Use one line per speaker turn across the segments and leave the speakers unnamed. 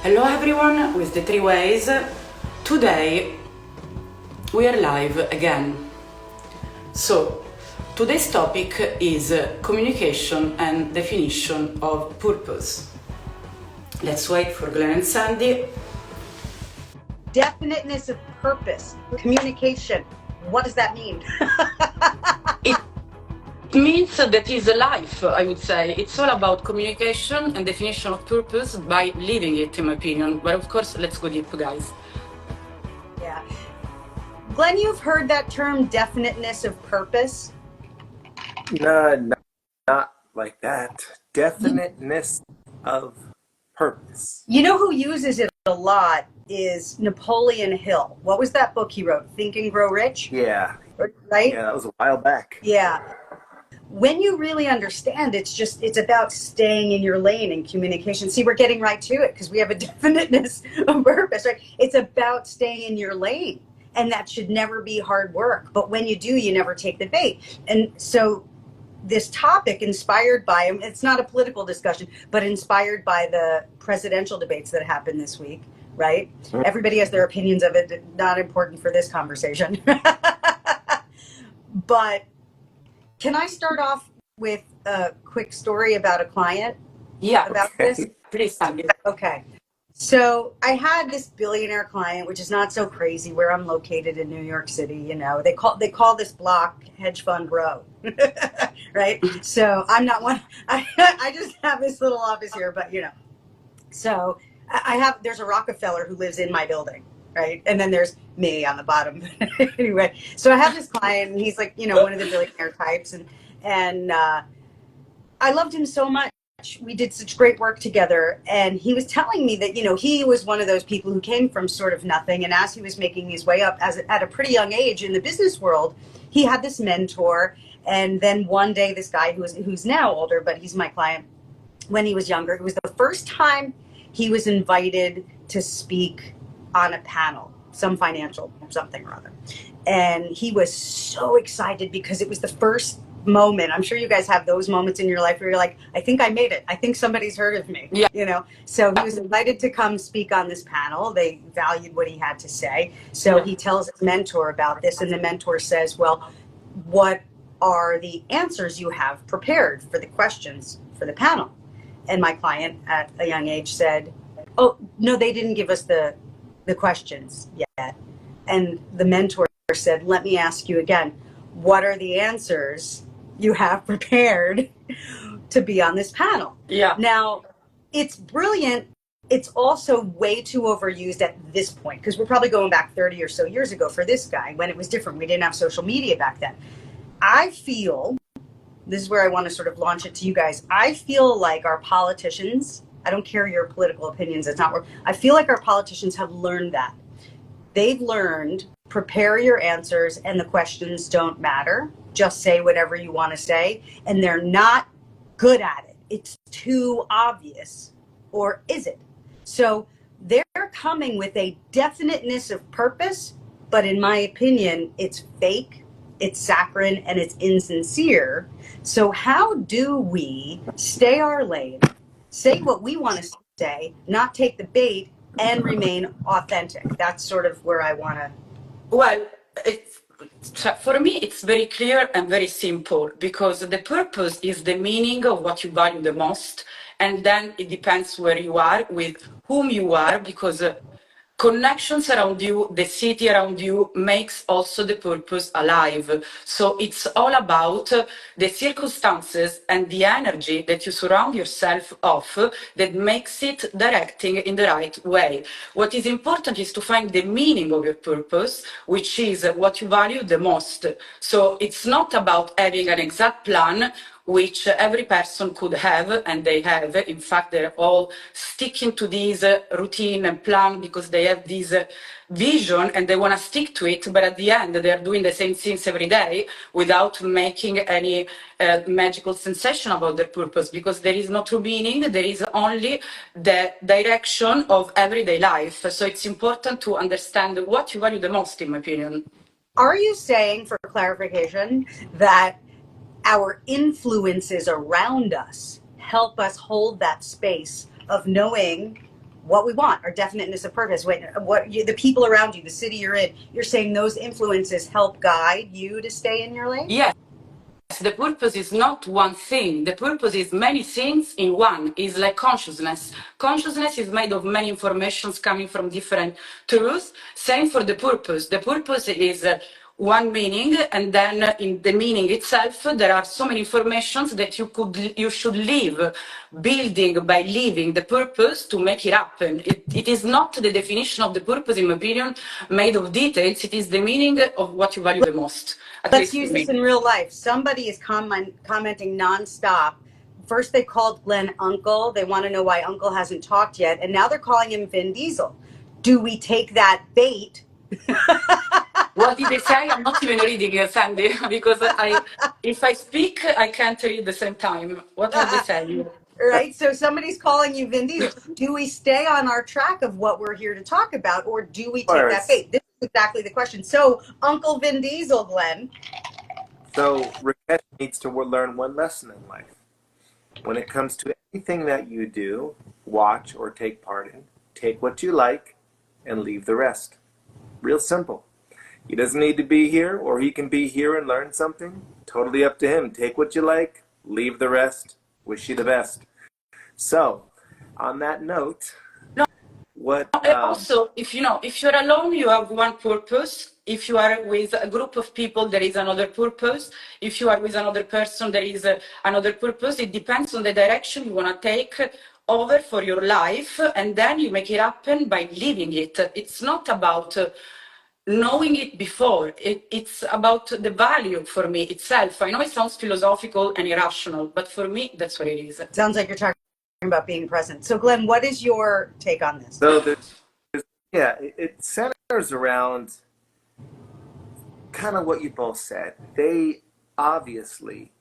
Hello everyone with the three ways. Today we are live again. So today's topic is communication and definition of purpose. Let's wait for Glenn and Sandy.
Definiteness of purpose, communication. What does that mean?
It means that is a life, I would say. It's all about communication and definition of purpose by living it, in my opinion. But of course, let's go deep, guys.
Yeah. Glenn, you've heard that term, definiteness of purpose?
No, not like that. Definiteness of purpose.
You know who uses it a lot is Napoleon Hill. What was that book he wrote? Think and Grow Rich?
Yeah.
Right?
Yeah, that was a while back.
Yeah. When you really understand, it's about staying in your lane in communication. See, we're getting right to it because we have a definiteness of purpose, right? It's about staying in your lane, and that should never be hard work. But when you do, you never take the bait. And so this topic, inspired by, it's not a political discussion, but inspired by the presidential debates that happened this week, right? Everybody has their opinions of it, not important for this conversation. But can I start off with a quick story about a client?
Yeah,
about this?
Please, Sandy.
Okay. So I had this billionaire client, which is not so crazy, where I'm located in New York City. You know, they call this block hedge fund row, right? So I'm not one. I just have this little office here, but you know. So there's a Rockefeller who lives in my building, right? And then there's me on the bottom. Anyway, so I have this client, and he's like, you know, one of the billionaire types, and I loved him so much. We did such great work together, and he was telling me that, you know, he was one of those people who came from sort of nothing, and as he was making his way up at a pretty young age in the business world, he had this mentor. And then one day, this guy who's now older, but he's my client, when he was younger, it was the first time he was invited to speak on a panel, some financial something or other, and he was so excited because it was the first moment. I'm sure you guys have those moments in your life where you're like, I think I made it. I think somebody's heard of me.
Yeah.
You know, so he was invited to come speak on this panel. They valued what he had to say. So he tells his mentor about this, and the mentor says, well, what are the answers you have prepared for the questions for the panel? And my client at a young age said, oh, no, they didn't give us the questions yet. And the mentor said, let me ask you again, what are the answers you have prepared to be on this panel?
Yeah.
Now, it's brilliant. It's also way too overused at this point, because we're probably going back 30 or so years ago for this guy when it was different. We didn't have social media back then. I feel, this is where I want to sort of launch it to you guys. I feel like our politicians, I don't care your political opinions, it's not where, I feel like our politicians have learned that. They've learned, prepare your answers and the questions don't matter. Just say whatever you want to say. And they're not good at it. It's too obvious. Or is it? So they're coming with a definiteness of purpose, but in my opinion, it's fake, it's saccharine, and it's insincere. So how do we stay our lane, say what we want to say, not take the bait, and remain authentic? That's sort of where I want to.
Well, for me, it's very clear and very simple, because the purpose is the meaning of what you value the most. And then it depends where you are, with whom you are, because connections around you, the city around you makes also the purpose alive. So it's all about the circumstances and the energy that you surround yourself of that makes it directing in the right way. What is important is to find the meaning of your purpose, which is what you value the most. So it's not about having an exact plan, which every person could have, and they have. In fact, they're all sticking to this routine and plan because they have this vision and they want to stick to it, but at the end, they're doing the same things every day without making any magical sensation about their purpose, because there is no true meaning, there is only the direction of everyday life. So it's important to understand what you value the most, in my opinion.
Are you saying, for clarification, that our influences around us help us hold that space of knowing what we want, our definiteness of purpose, the people around you, the city you're in, you're saying those influences help guide you to stay in your lane?
Yes. The purpose is not one thing. The purpose is many things in one. It's like consciousness. Consciousness is made of many informations coming from different truths. Same for the purpose. The purpose is one meaning, and then in the meaning itself, there are so many informations that you should live, building by living the purpose to make it happen. It is not the definition of the purpose, in my opinion, made of details. It is the meaning of what you value the most.
Let's use this in real life. Somebody is commenting nonstop. First, they called Glenn Uncle. They want to know why Uncle hasn't talked yet. And now they're calling him Vin Diesel. Do we take that bait?
What did they say? I'm not even reading, Sandy, because if I speak, I can't read at the same time. What are they saying?
Right? So somebody's calling you Vin Diesel. Do we stay on our track of what we're here to talk about, or do we take that bait? This is exactly the question. So, Uncle Vin Diesel, Glenn.
So, Rakesh needs to learn one lesson in life. When it comes to anything that you do, watch, or take part in, take what you like and leave the rest. Real simple. He doesn't need to be here, or he can be here and learn something. Totally up to him. Take what you like, leave the rest. Wish you the best. So, on that note,
also, if you're alone, you have one purpose. If you are with a group of people, there is another purpose. If you are with another person, there is another purpose. It depends on the direction you want to take over for your life, and then you make it happen by living it. It's not about knowing it before. It's about the value for me itself. I know it sounds philosophical and irrational, but for me, that's what it is.
Sounds like you're talking about being present. So, Glenn, what is your take on this?
So, it centers around kind of what you both said. They obviously,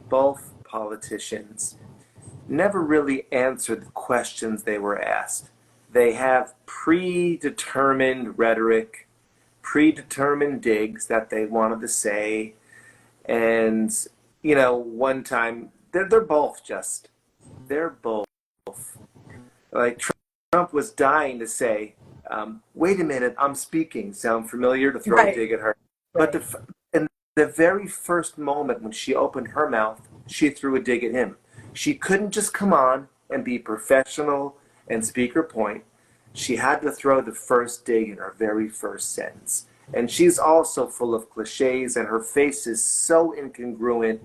both politicians, never really answered the questions they were asked. They have predetermined rhetoric, predetermined digs that they wanted to say, and one time they're both like Trump was dying to say, wait a minute, I'm speaking. Sound familiar? To throw a dig at her.
Right.
But in the very first moment when she opened her mouth, she threw a dig at him. She couldn't just come on and be professional and speak her point. She had to throw the first dig in her very first sentence. And she's also full of cliches, and her face is so incongruent.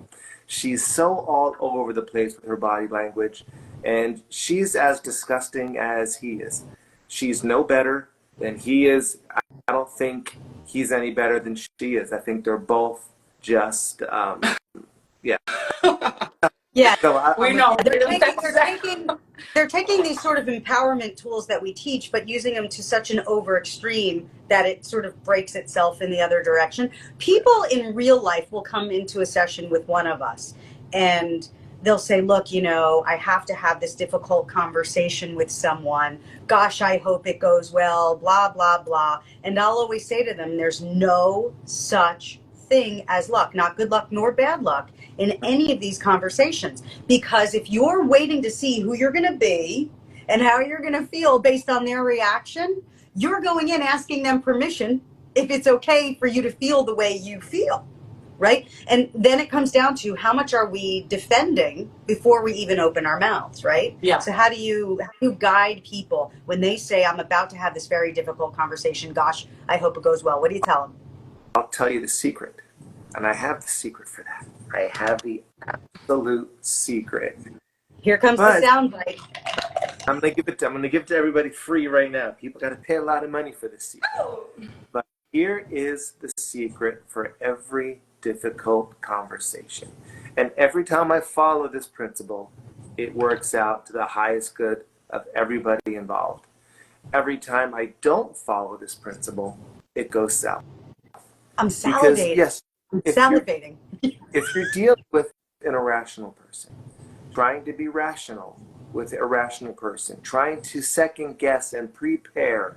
She's so all over the place with her body language, and she's as disgusting as he is. She's no better than he is. I don't think he's any better than she is. I think they're both just, yeah.
Yeah,
So
we know.
They're taking these sort of empowerment tools that we teach, but using them to such an over extreme that it sort of breaks itself in the other direction. People in real life will come into a session with one of us and they'll say, look, I have to have this difficult conversation with someone. Gosh, I hope it goes well, blah, blah, blah. And I'll always say to them, there's no such thing as luck, not good luck nor bad luck in any of these conversations. Because if you're waiting to see who you're going to be and how you're going to feel based on their reaction, you're going in asking them permission if it's okay for you to feel the way you feel, right? And then it comes down to how much are we defending before we even open our mouths, right?
Yeah.
So how do you guide people when they say, I'm about to have this very difficult conversation, gosh, I hope it goes well? What do you tell them?
I'll tell you the secret, and I have the secret for that. I have the absolute secret.
Here comes the soundbite.
I'm gonna give it to everybody free right now. People got to pay a lot of money for this secret. But here is the secret for every difficult conversation. And every time I follow this principle, it works out to the highest good of everybody involved. Every time I don't follow this principle, it goes south.
I'm salivating.
Because, yes,
salivating.
If you're dealing with an irrational person, trying to be rational with an irrational person, trying to second guess and prepare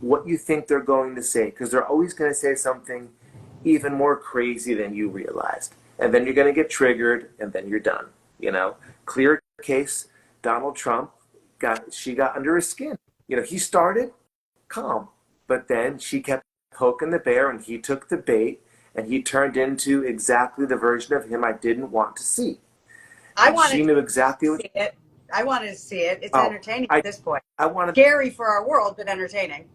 what you think they're going to say, because they're always going to say something even more crazy than you realized. And then you're going to get triggered, and then you're done. Clear case, Donald Trump got under his skin. he started calm, but then she kept poking the bear and he took the bait and he turned into exactly the version of him I didn't want to see.
I
And she
wanted
knew
to
exactly what.
see it. I wanted to see it. It's
Oh,
entertaining
I
at this point.
I wanted
Scary for our world, but entertaining.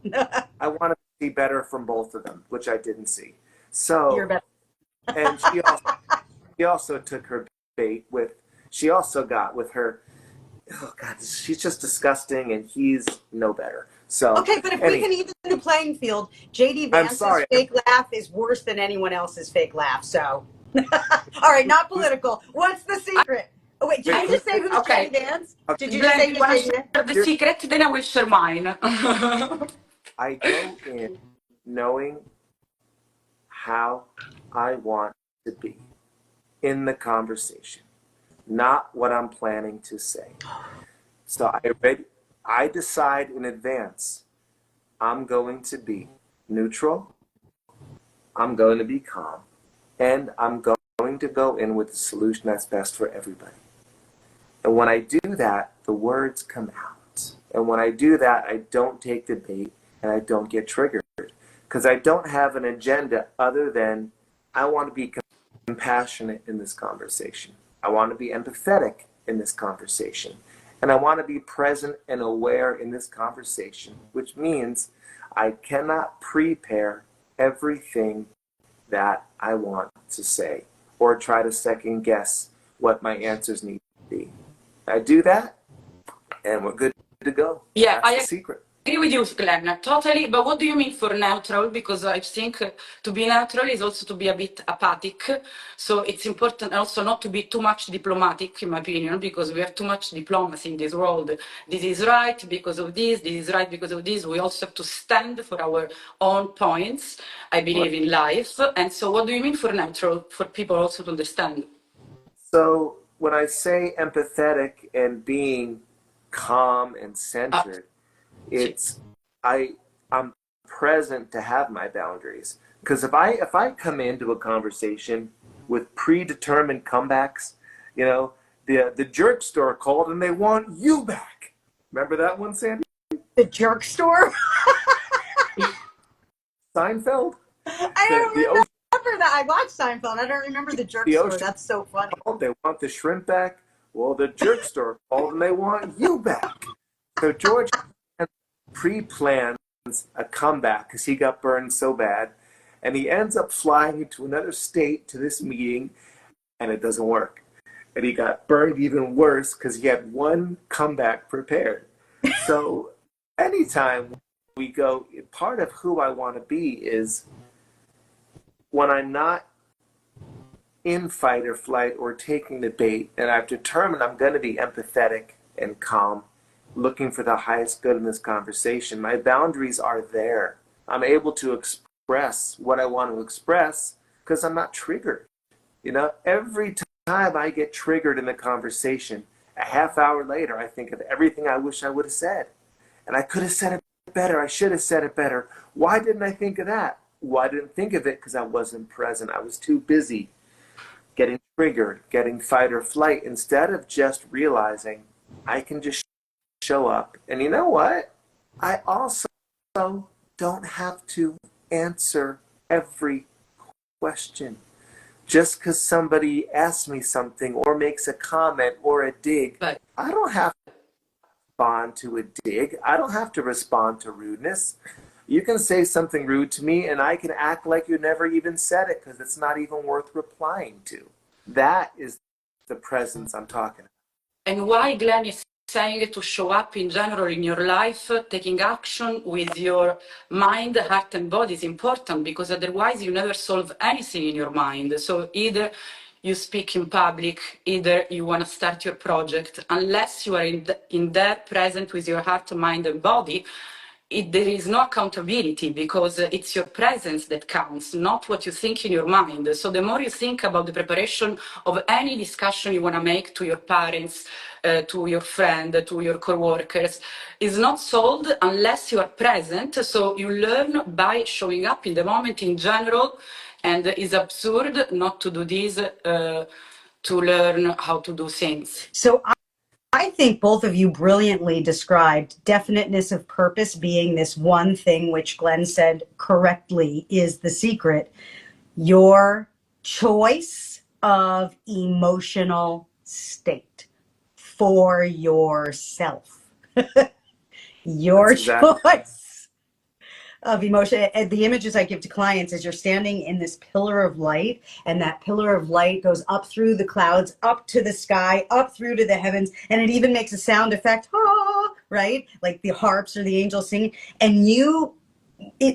I wanted to see better from both of them, which I didn't see.
You're
So,
better.
and she also took her bait with. She also got with her. Oh God, she's just disgusting, and he's no better. So,
Okay, but if we can even the playing field, JD
I'm
Vance's
sorry.
fake laugh is worse than anyone else's fake laugh. So, all right, not political. What's the secret? Oh, wait, did you just say who's
Okay.
JD Vance? Did you just
Glenn,
say
do you
who's
want to
JD Vance?
share the secret? Then I will share mine.
I go in knowing how I want to be in the conversation, not what I'm planning to say. So I decide in advance I'm going to be neutral, I'm going to be calm, and I'm going to go in with the solution that's best for everybody. And when I do that, the words come out. And when I do that, I don't take the bait and I don't get triggered. Because I don't have an agenda other than I want to be compassionate in this conversation. I want to be empathetic in this conversation. And I want to be present and aware in this conversation, which means I cannot prepare everything that I want to say or try to second guess what my answers need to be. I do that, and we're good to go.
Yeah,
That's the secret.
agree with you, Glenn, totally. But what do you mean for neutral? Because I think to be neutral is also to be a bit apathic. So it's important also not to be too much diplomatic, in my opinion, because we have too much diplomacy in this world. This is right because of this is right because of this. We also have to stand for our own points, I believe, in life. And so what do you mean for neutral, for people also to understand?
So when I say empathetic and being calm and centered, it's I'm present to have my boundaries. Because if I come into a conversation with predetermined comebacks, the jerk store called and they want you back. Remember that one, Sandy?
The jerk store?
Seinfeld?
I don't remember that. I watched Seinfeld. I don't remember the jerk store. That's so funny.
They want the shrimp back. Well, the jerk store called and they want you back. So George pre-plans a comeback because he got burned so bad, and he ends up flying into another state to this meeting, and it doesn't work. And he got burned even worse because he had one comeback prepared. So anytime we go, part of who I want to be is when I'm not in fight or flight or taking the bait, and I've determined I'm going to be empathetic and calm, looking for the highest good in this conversation. My boundaries are there. I'm able to express what I want to express because I'm not triggered. Every time I get triggered in the conversation, a half hour later, I think of everything I wish I would have said. And I could have said it better. I should have said it better. Why didn't I think of that? Well, I didn't think of it because I wasn't present. I was too busy getting triggered, getting fight or flight, instead of just realizing I can just show up. And you know what? I also don't have to answer every question. Just because somebody asks me something or makes a comment or a dig, I don't have to respond to a dig. I don't have to respond to rudeness. You can say something rude to me and I can act like you never even said it because it's not even worth replying to. That is the presence I'm talking about.
And why Glenn is saying to show up in general in your life, taking action with your mind, heart and body is important, because otherwise you never solve anything in your mind. So either you speak in public, either you want to start your project, unless you are in there present with your heart, mind and body, there is no accountability, because it's your presence that counts, not what you think in your mind. So the more you think about the preparation of any discussion you want to make to your parents, to your friend, to your co-workers, is not solved unless you are present. So you learn by showing up in the moment in general, and it's absurd not to do this to learn how to do things.
So I think both of you brilliantly described definiteness of purpose being this one thing, which Glenn said correctly is the secret. Your choice of emotional state for yourself. Your
That's exactly.
choice of emotion. And the images I give to clients is you're standing in this pillar of light, and that pillar of light goes up through the clouds, up to the sky, up through to the heavens, and it even makes a sound effect, ah, right? Like the harps or the angels singing. And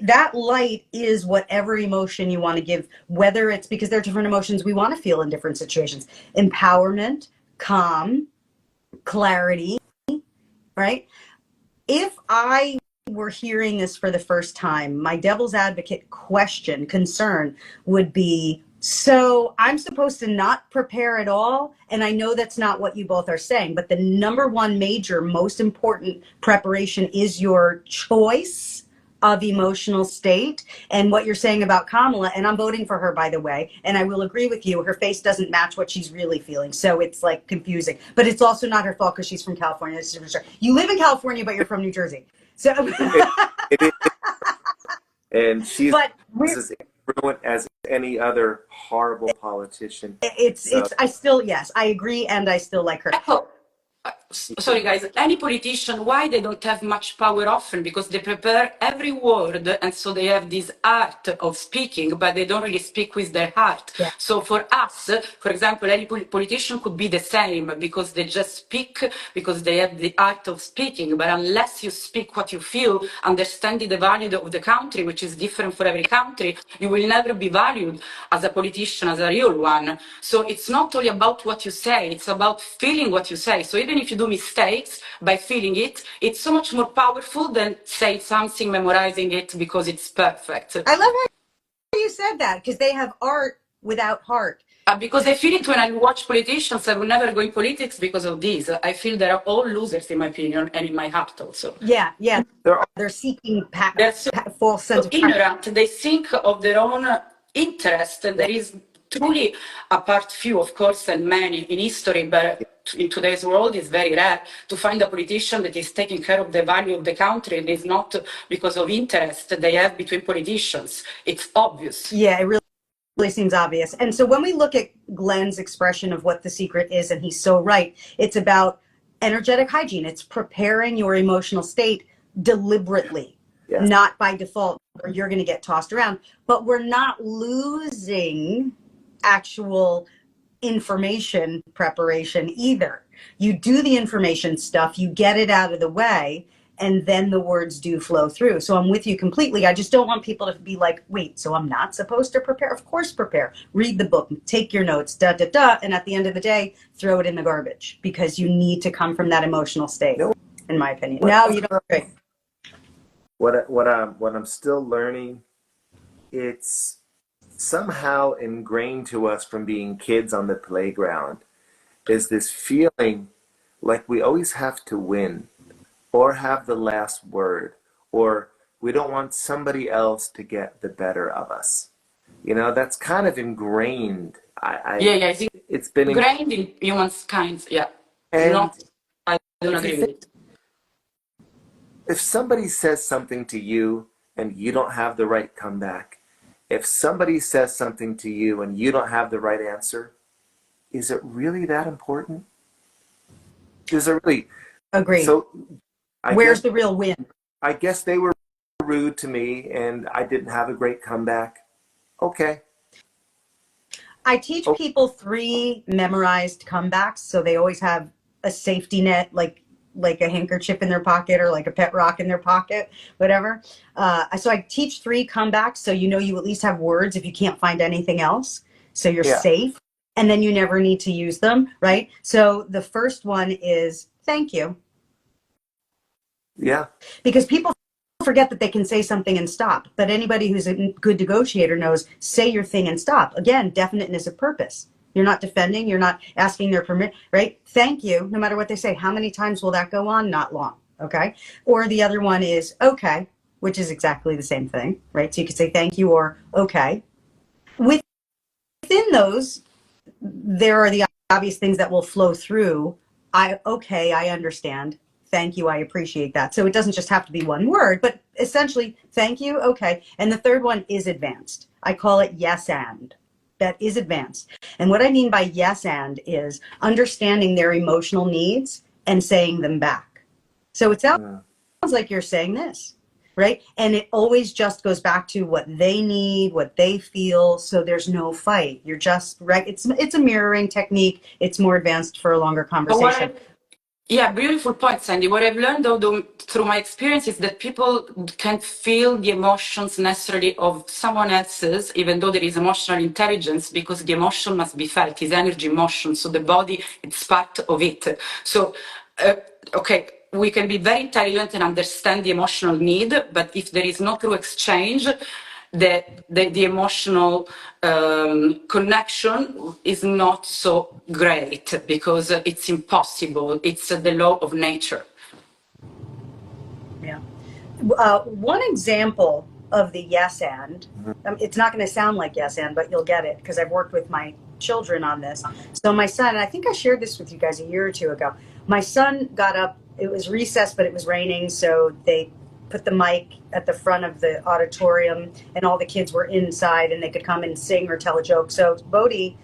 that light is whatever emotion you want to give, whether it's because there are different emotions we want to feel in different situations. Empowerment, calm, clarity, right? If I were hearing this for the first time, my devil's advocate question, concern would be, so I'm supposed to not prepare at all? And I know that's not what you both are saying, but the number one major, most important preparation is your choice of emotional state. And what you're saying about Kamala, and I'm voting for her, by the way, and I will agree with you, her face doesn't match what she's really feeling. So it's like confusing, but it's also not her fault because she's from California. You live in California, but you're from New Jersey. So,
It is, and she's
but
as congruent as any other horrible politician. So
I still, yes, I agree. And I still like her.
Oh, sorry guys, any politician, why they don't have much power often? Because they prepare every word, and so they have this art of speaking, but they don't really speak with their heart.
Yeah.
So for us, for example, any politician could be the same, because they just speak because they have the art of speaking. But unless you speak what you feel, understanding the value of the country, which is different for every country, you will never be valued as a politician, as a real one. So it's not only about what you say, it's about feeling what you say. So even if you do mistakes, by feeling it, it's so much more powerful than say something, memorizing it because it's perfect.
I love how you said that, because they have art without heart.
Because I feel it when I watch politicians. I will never go in politics because of this. I feel they are all losers, in my opinion, and in my heart also.
Yeah, yeah. They're seeking
They're so
false sense of
ignorant. They think of their own interest, and there is truly, apart few, of course, and many in history, but in today's world, it's very rare to find a politician that is taking care of the value of the country, and it's not because of interest they have between politicians. It's obvious.
Yeah, it really seems obvious. And so when we look at Glenn's expression of what the secret is, and he's so right, it's about energetic hygiene. It's preparing your emotional state deliberately, not by default, or you're going to get tossed around. But we're not losing actual information preparation either. You do the information stuff, you get it out of the way, and then the words do flow through. So I'm with you completely. I just don't want people to be like, wait, so I'm not supposed to prepare? Of course prepare. Read the book, take your notes, and at the end of the day, throw it in the garbage, because you need to come from that emotional state, in my opinion. No, you don't agree.
What I'm still learning, it's somehow ingrained to us from being kids on the playground, is this feeling like we always have to win or have the last word, or we don't want somebody else to get the better of us. You know, that's kind of ingrained. It's been
ingrained in humankind. Yeah.
And
I don't agree with it.
If somebody says something to you and you don't have the right comeback, if somebody says something to you and you don't have the right answer, is it really that important? Is it really?
Agreed.
So
where's the real win?
I guess they were rude to me and I didn't have a great comeback. Okay.
I teach people 3 memorized comebacks, so they always have a safety net, like a handkerchief in their pocket or like a pet rock in their pocket, whatever. So I teach 3 comebacks, so you know you at least have words if you can't find anything else, so you're safe, and then you never need to use them, right? So the first one is thank you.
Yeah.
Because people forget that they can say something and stop, but anybody who's a good negotiator knows, say your thing and stop. Again, definiteness of purpose. You're not defending, you're not asking their permit, right? Thank you, no matter what they say. How many times will that go on? Not long, okay? Or the other one is okay, which is exactly the same thing, right? So you could say thank you or okay. Within those, there are the obvious things that will flow through Okay, I understand. Thank you. I appreciate that. So it doesn't just have to be one word, but essentially, thank you. Okay. And the third one is advanced. I call it yes and. That is advanced. And what I mean by yes and is understanding their emotional needs and saying them back. So it sounds like you're saying this, right? And it always just goes back to what they need, what they feel. So there's no fight. You're just right. It's a mirroring technique. It's more advanced for a longer
But
conversation.
yeah, beautiful point, Sandy. What I've learned through my experience is that people can't feel the emotions necessarily of someone else's, even though there is emotional intelligence, because the emotion must be felt. It's energy motion, so the body, it's part of it. So, okay, we can be very intelligent and understand the emotional need, but if there is no true exchange, the emotional connection is not so great because it's impossible. It's the law of nature.
Yeah. One example of the yes and, it's not going to sound like yes and, but you'll get it because I've worked with my children on this. So my son, I think I shared this with you guys a year or two ago. My son got up, it was recess, but it was raining. So they put the mic at the front of the auditorium and all the kids were inside and they could come and sing or tell a joke. So Bodhi,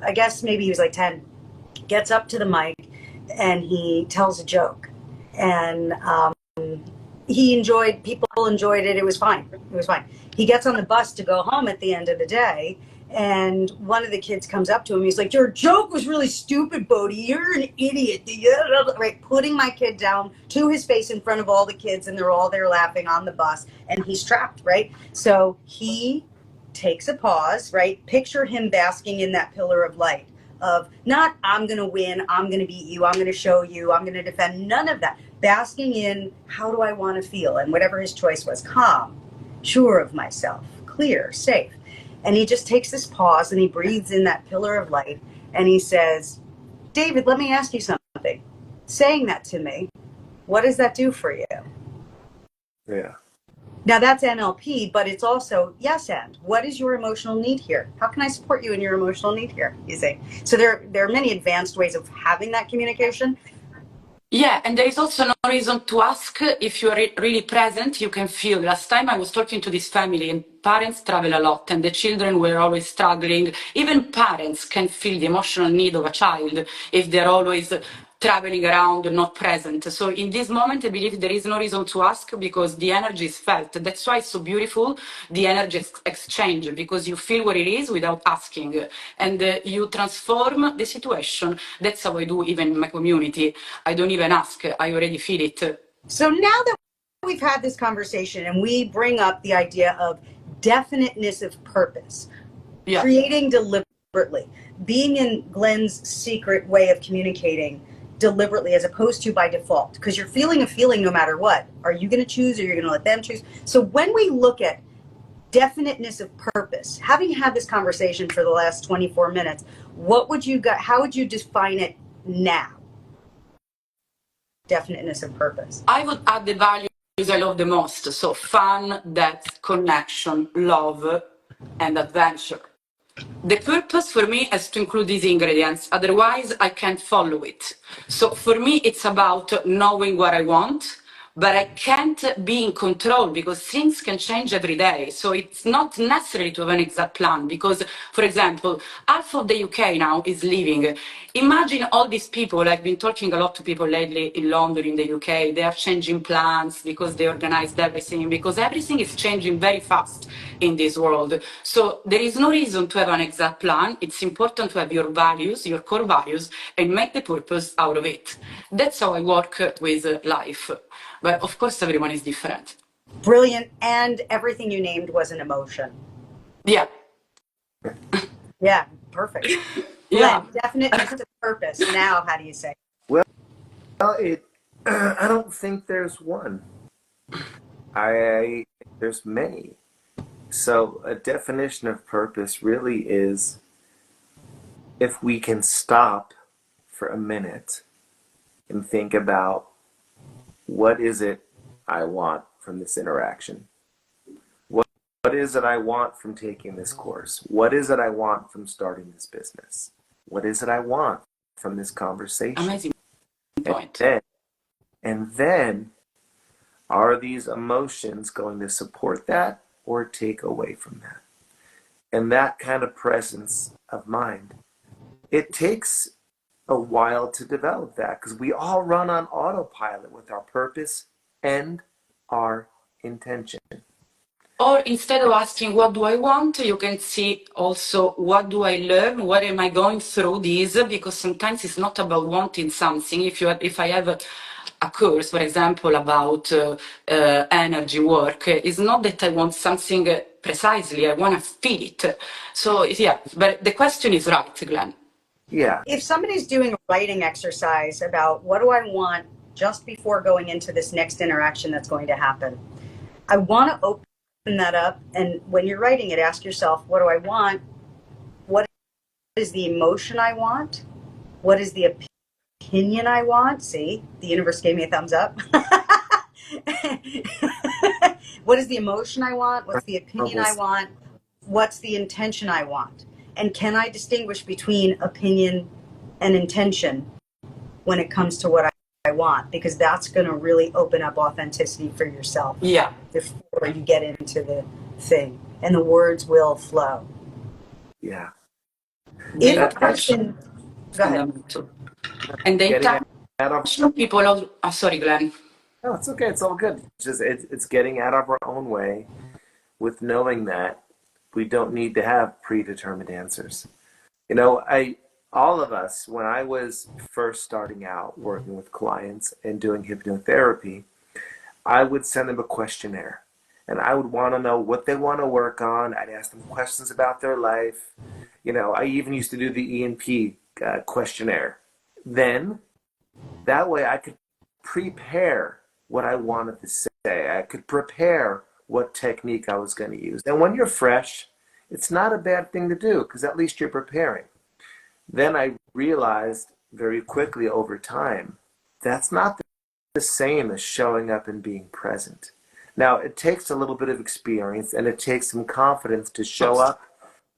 I guess maybe he was like 10, gets up to the mic and he tells a joke. And people enjoyed it. It was fine. He gets on the bus to go home at the end of the day. And one of the kids comes up to him. He's like, your joke was really stupid, Bodhi. You're an idiot. Right, putting my kid down to his face in front of all the kids. And they're all there laughing on the bus. And he's trapped, right? So he takes a pause, right? Picture him basking in that pillar of light of not, I'm going to win, I'm going to beat you, I'm going to show you, I'm going to defend. None of that. Basking in, how do I want to feel? And whatever his choice was, calm, sure of myself, clear, safe. And he just takes this pause and he breathes in that pillar of light and he says, David, let me ask you something. Saying that to me, what does that do for you?
Yeah.
Now that's NLP, but it's also yes and. What is your emotional need here? How can I support you in your emotional need here? You see. So there are many advanced ways of having that communication.
Yeah, and there is also no reason to ask if you are really present, you can feel. Last time I was talking to this family and parents travel a lot and the children were always struggling. Even parents can feel the emotional need of a child if they're always traveling around, not present. So in this moment, I believe there is no reason to ask because the energy is felt. That's why it's so beautiful, the energy exchange, because you feel what it is without asking. And you transform the situation. That's how I do even in my community. I don't even ask, I already feel it.
So now that we've had this conversation and we bring up the idea of definiteness of purpose,
Yeah.
creating deliberately, being in Glenn's secret way of communicating deliberately as opposed to by default, because you're feeling a feeling no matter what. Are you going to choose or you're going to let them choose? So when we look at definiteness of purpose, having had this conversation for the last 24 minutes, how would you define it now? Definiteness of purpose.
I would add the values I love the most. So fun, depth, connection, love, and adventure. The purpose for me is to include these ingredients, otherwise I can't follow it. So for me, it's about knowing what I want, but I can't be in control because things can change every day. So it's not necessary to have an exact plan because, for example, half of the UK now is leaving. Imagine all these people, I've been talking a lot to people lately in London, in the UK, they are changing plans because they organized everything, because everything is changing very fast in this world. So there is no reason to have an exact plan. It's important to have your values, your core values, and make the purpose out of it. That's how I work with life. But of course, everyone is different.
Brilliant. And everything you named was an emotion.
Yeah.
Yeah, perfect.
Yeah.
Glenn, definiteness of purpose. Now, how do you say?
Well, I don't think there's one. There's many. So a definition of purpose really is if we can stop for a minute and think about what is it I want from this interaction? What is it I want from taking this course? What is it I want from starting this business? What is it I want from this conversation?
Amazing. point.
And then are these emotions going to support that or take away from that? And that kind of presence of mind, it takes a while to develop that because we all run on autopilot with our purpose and our intention.
Or instead of asking, what do I want, you can see also, what do I learn? What am I going through this? Because sometimes it's not about wanting something. If I have a course, for example, about energy work, it's not that I want something precisely, I want to feel it. So, yeah, but the question is right, Glenn.
Yeah.
If somebody's doing a writing exercise about what do I want just before going into this next interaction that's going to happen, I want to open that up. And when you're writing it, ask yourself, what do I want? What is the emotion I want? What is the opinion I want? See, the universe gave me a thumbs up. What is the emotion I want? What's the opinion I want? What's the intention I want? And can I distinguish between opinion and intention when it comes to what I want? Because that's going to really open up authenticity for yourself.
Yeah.
Before you get into the thing, and the words will flow.
Yeah.
If a person, go ahead.
And the
Getting out of,
intention people also, sorry, Glenn.
no, it's okay. It's all good. It's getting out of our own way with knowing that we don't need to have predetermined answers. You know, all of us, when I was first starting out working with clients and doing hypnotherapy, I would send them a questionnaire. And I would want to know what they want to work on. I'd ask them questions about their life. You know, I even used to do the E&P questionnaire. Then, that way I could prepare what I wanted to say. I could prepare what technique I was going to use. And when you're fresh, it's not a bad thing to do because at least you're preparing. Then I realized very quickly over time, that's not the same as showing up and being present. Now, it takes a little bit of experience and it takes some confidence to show up,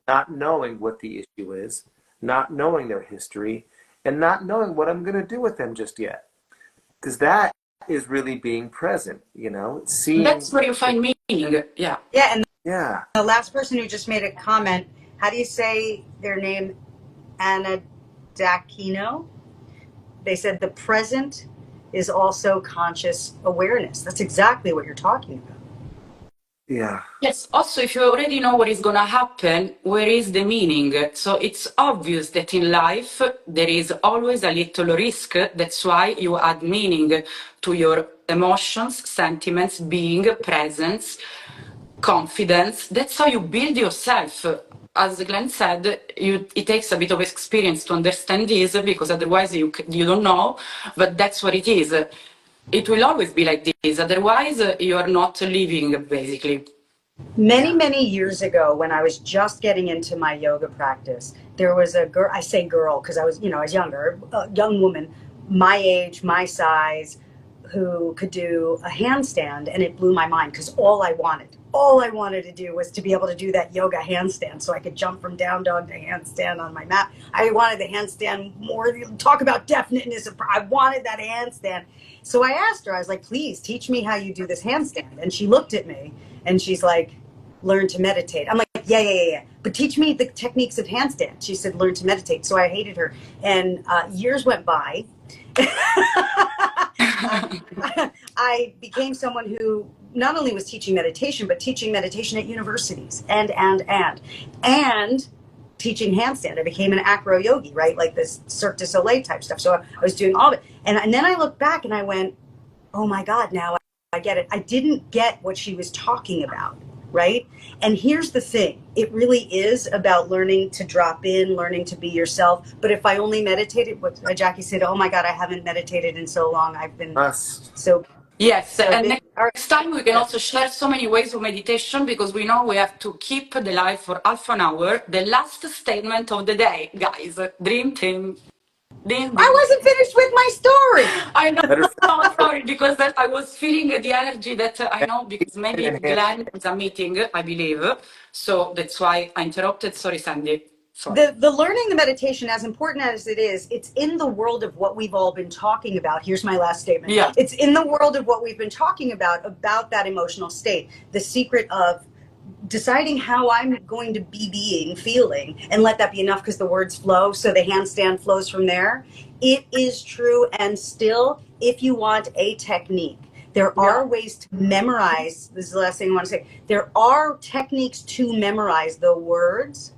not knowing what the issue is, not knowing their history, and not knowing what I'm going to do with them just yet. Because that is really being present, you know? Seeing.
That's where you find meaning, yeah.
Yeah, and
Yeah.
the last person who just made a comment, how do you say their name? Anna Dakino? They said the present is also conscious awareness. That's exactly what you're talking about.
Yeah.
Yes, also if you already know what is going to happen, where is the meaning? So it's obvious that in life there is always a little risk. That's why you add meaning to your emotions, sentiments, being, presence, confidence. That's how you build yourself. As Glenn said, it takes a bit of experience to understand this because otherwise you don't know, but that's what it is. It will always be like this, otherwise you are not living, basically.
Many years ago, when I was just getting into my yoga practice, there was a girl, I say girl because I was younger, a young woman, my age, my size, who could do a handstand, and it blew my mind because all I wanted to do was to be able to do that yoga handstand so I could jump from down dog to handstand on my mat. I wanted the handstand more, talk about definiteness. I wanted that handstand. So I asked her, I was like, please teach me how you do this handstand. And she looked at me and she's like, learn to meditate. I'm like, yeah. But teach me the techniques of handstand. She said, learn to meditate. So I hated her. And years went by. I became someone who not only was teaching meditation, but teaching meditation at universities and teaching handstand. I became an acro yogi, right? Like this Cirque du Soleil type stuff. So I was doing all of it. And then I looked back and I went, oh my God, now I get it. I didn't get what she was talking about, right? And here's the thing. It really is about learning to drop in, learning to be yourself. But if I only meditated, what Jackie said, oh my God, I haven't meditated in so long. I've been so...
Yes, and next time we can also share so many ways of meditation because we know we have to keep the life for half an hour. The last statement of the day, guys, dream team.
I wasn't finished with my story.
I know, sorry, because I was feeling the energy that I know because maybe Glenn is a meeting, I believe. So that's why I interrupted. Sorry, Sandy. Sorry.
The learning the meditation, as important as it is, it's in the world of what we've all been talking about. Here's my last statement.
Yeah.
It's in the world of what we've been talking about that emotional state. The secret of deciding how I'm going to be feeling, and let that be enough because the words flow. So the handstand flows from there. It is true. And still, if you want a technique, there are ways to memorize. This is the last thing I want to say. There are techniques to memorize the words.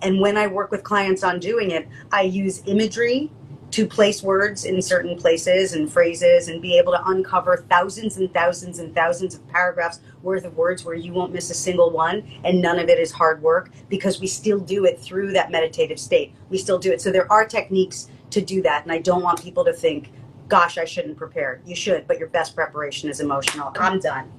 And when I work with clients on doing it, I use imagery to place words in certain places and phrases and be able to uncover thousands and thousands and thousands of paragraphs worth of words where you won't miss a single one, and none of it is hard work because we still do it through that meditative state. We still do it. So there are techniques to do that, and I don't want people to think, gosh, I shouldn't prepare. You should, but your best preparation is emotional. I'm done.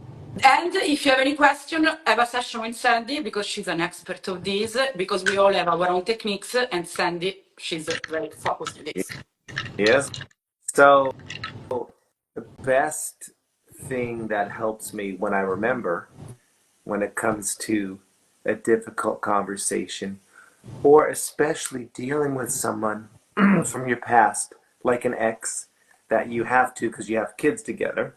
And if you have any question, have a session with Sandy because she's an expert of this, because we all have our own techniques, and Sandy, she's very focused on this.
Yes. So the best thing that helps me when I remember, when it comes to a difficult conversation, or especially dealing with someone from your past, like an ex that you have to because you have kids together,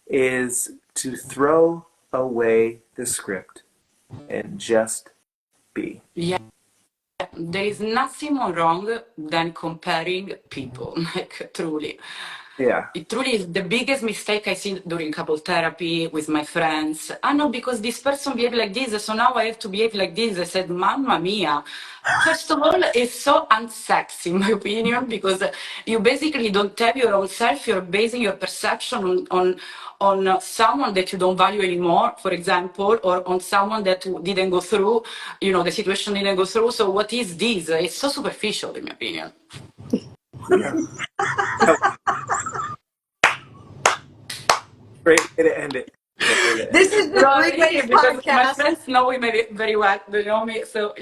is to throw away the script and just be.
Yeah. There is nothing more wrong than comparing people, like truly.
Yeah.
It truly is the biggest mistake I see during couple therapy with my friends. I know because this person behaved like this, so now I have to behave like this. I said, Mamma mia. First of all, it's so unsexy, in my opinion, because you basically don't have your own self. You're basing your perception on someone that you don't value anymore, for example, or on someone that didn't go through, the situation didn't go through. So what is this? It's so superficial, in my opinion.
Yeah. Great way to end it.
This is the Freeways
because my
podcast.
friends know me very well. They know me, so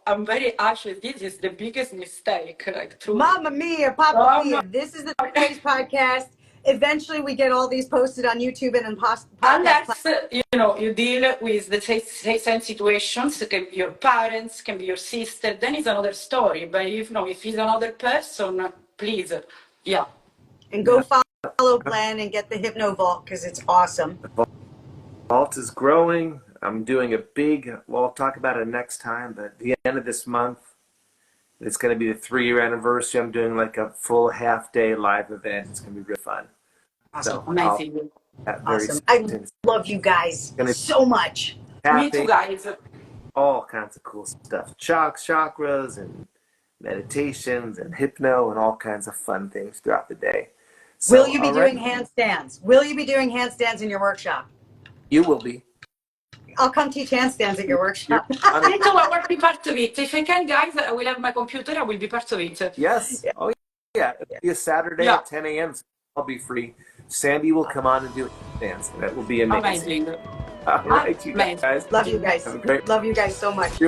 I'm very actually. This is the biggest mistake, like true.
Mamma mia, Papa Mia. This is the Freeways podcast. Eventually, we get all these posted on YouTube and in podcast.
Unless you deal with the same situations, it can be your parents, can be your sister. Then it's another story. But if he's another person, please, yeah.
And go follow Glenn and get the Hypno Vault because it's awesome.
The vault is growing. I'm doing a big, well, I'll talk about it next time, but at the end of this month, it's going to be the 3-year anniversary. I'm doing like a full half-day live event. It's going to be real fun.
Awesome. Amazing.
Awesome. I love you guys so much.
Me too, guys.
All kinds of cool stuff. Chakras and meditations and hypno and all kinds of fun things throughout the day. So,
will you be doing handstands? Will you be doing handstands in your workshop?
You will be.
I'll come teach handstands at your workshop.
I will be part of it. If I can, guys, I will have my computer. I will be part of it.
Yes. Oh, yeah. It'll be a Saturday at 10 a.m. So I'll be free. Sandy will come on and do a dance. That will be amazing.
Amazing.
All right, you guys.
Love you guys. Love you guys so much.